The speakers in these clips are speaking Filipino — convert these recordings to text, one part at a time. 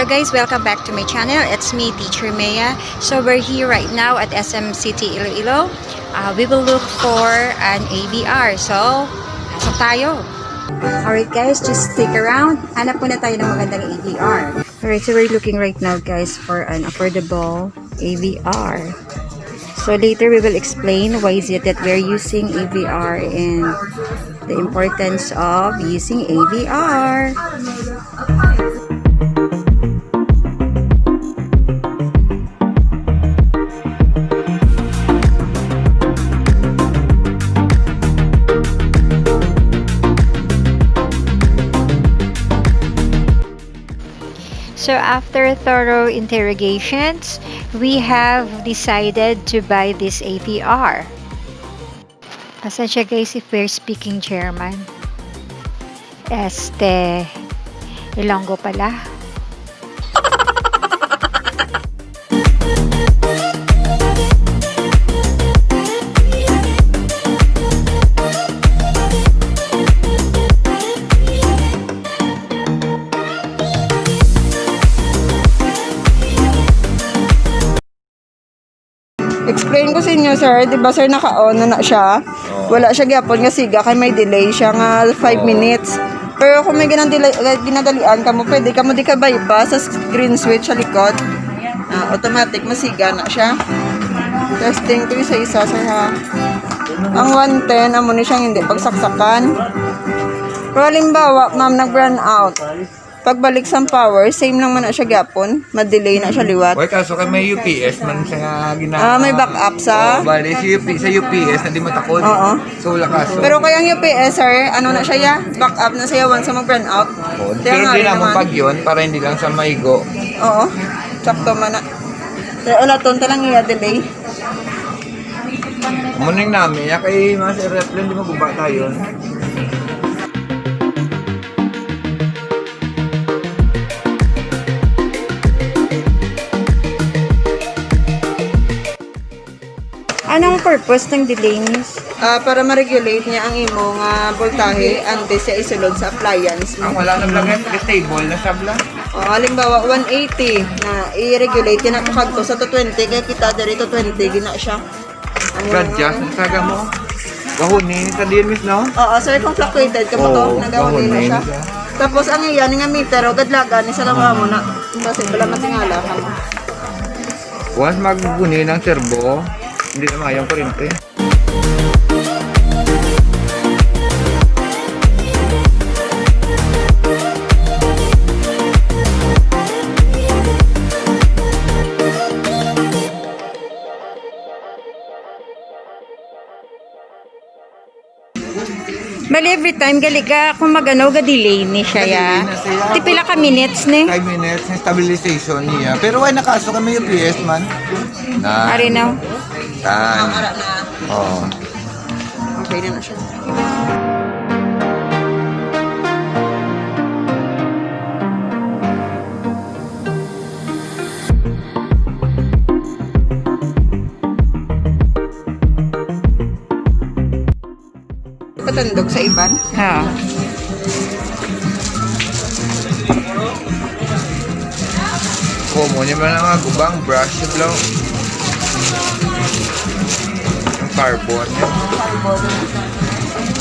Hello guys, welcome back to my channel. It's me, Teacher Mhea. So we're here right now at SM City, Iloilo. We will look for an AVR. So, pasok tayo. Alright guys, just stick around. Hanap muna tayo ng magandang AVR. Alright, so we're looking right now guys for an affordable AVR. So later we will explain why is it that we're using AVR and the importance of using AVR. So after thorough interrogations, we have decided to buy this AVR. Pasensya guys if we're speaking German. Ilonggo pala. Explain ko sa inyo sir, di ba sir naka-on na siya? Wala siya gyapon nga siga kay may delay siya nga 5 minutes. Pero kung may ginadalian ka mo, pwede ka mo di ka bypass sa green switch sa likod. Automatic masiga na siya. Testing ko isa-isa sir ha. Ang 110 amo ni siyang hindi pagsaksakan. Pero halimbawa, ma'am nag-run out. Pagbalik sa power, same lang man na siya gapon. Madelay na siya liwat. Wait, kaso kay may UPS man siya may backup sa? Bali, sa UPS na di matakot. Oo. So, wala kaso. Pero kaya ang UPS, sir, ano na siya ya? Backup na siya once sa mag-run out. Pero di naman pag yun, para hindi lang sa maigo. Oo. Sakto man na. Pero ulaton talang iya delay. Muning namin, ya kay Master Replan, di maguba tayo. Anong purpose ng delay miss? Para ma-regulate niya ang imong voltahe antes siya isulod sa appliance Ang mo. wala na lang stable na sabla. Halimbawa 180 na i-regulate yan ako kagto sa 220 kaya kita dito 20 gina siya. Gadjas, nasaga mo. Gahunin, tadiyan miss, no? Oo, sir, kung fluctuated ka mo to, nagawin na siya. Tapos ang iyan nga meter o gadlagan ni sa lama mo na kasi wala matingala ka mo. Once maggunin ng servo, hindi na mayang kurente. Bali every time gali ka kung magano ga delay ni siya ya. Ti pila ka minutes ni? 5 minutes ng stabilization niya. Pero why nakaso kami UPS man? Ari now. Tan. Ara na. Oo. Okay na siya. Patandog sa iban. Ha. Kumo niya man ang mga gubang brush lang. Ang carbon niya.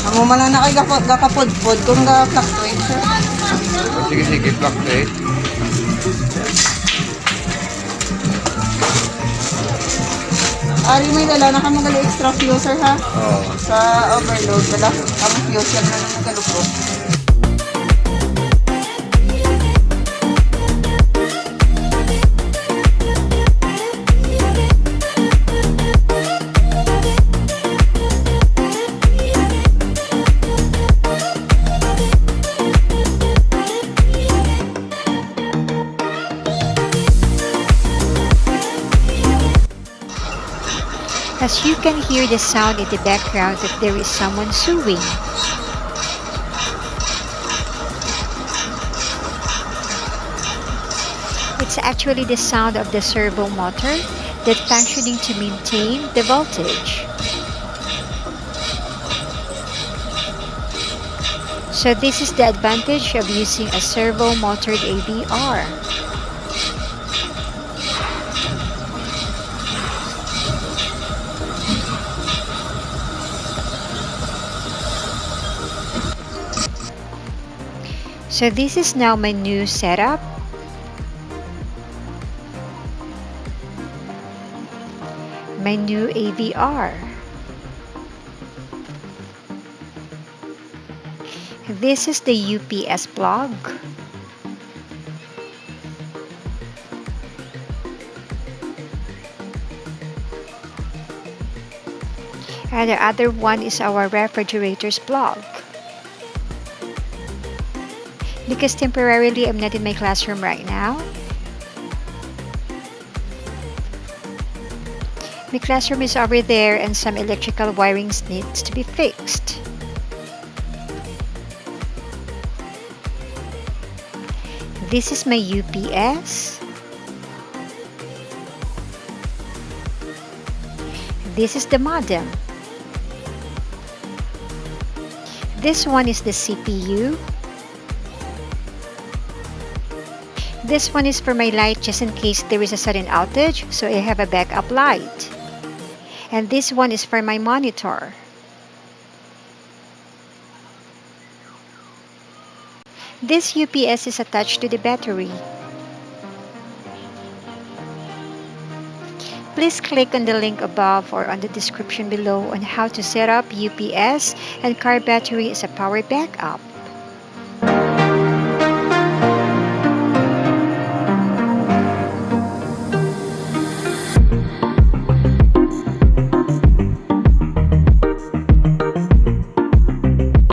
Ang umala na kay gakapod-pod kung ga-fluctuate siya. Sige, fluctuate. Ari may dala na ka magali extra fuse ha. Oo. Sa overload dala. Ang fuse yan na nagalupok. As you can hear the sound in the background that there is someone sewing. It's actually the sound of the servo motor that functioning to maintain the voltage. So this is the advantage of using a servo motored AVR. So this is now my new setup. My new AVR. This is the UPS plug. And the other one is our refrigerator's plug. Because temporarily I'm not in my classroom right now. My classroom is over there and some electrical wirings needs to be fixed. This is my UPS. This is the modem. This one is the CPU. This one is for my light just in case there is a sudden outage, so I have a backup light. And this one is for my monitor. This UPS is attached to the battery. Please click on the link above or on the description below on how to set up UPS and car battery as a power backup.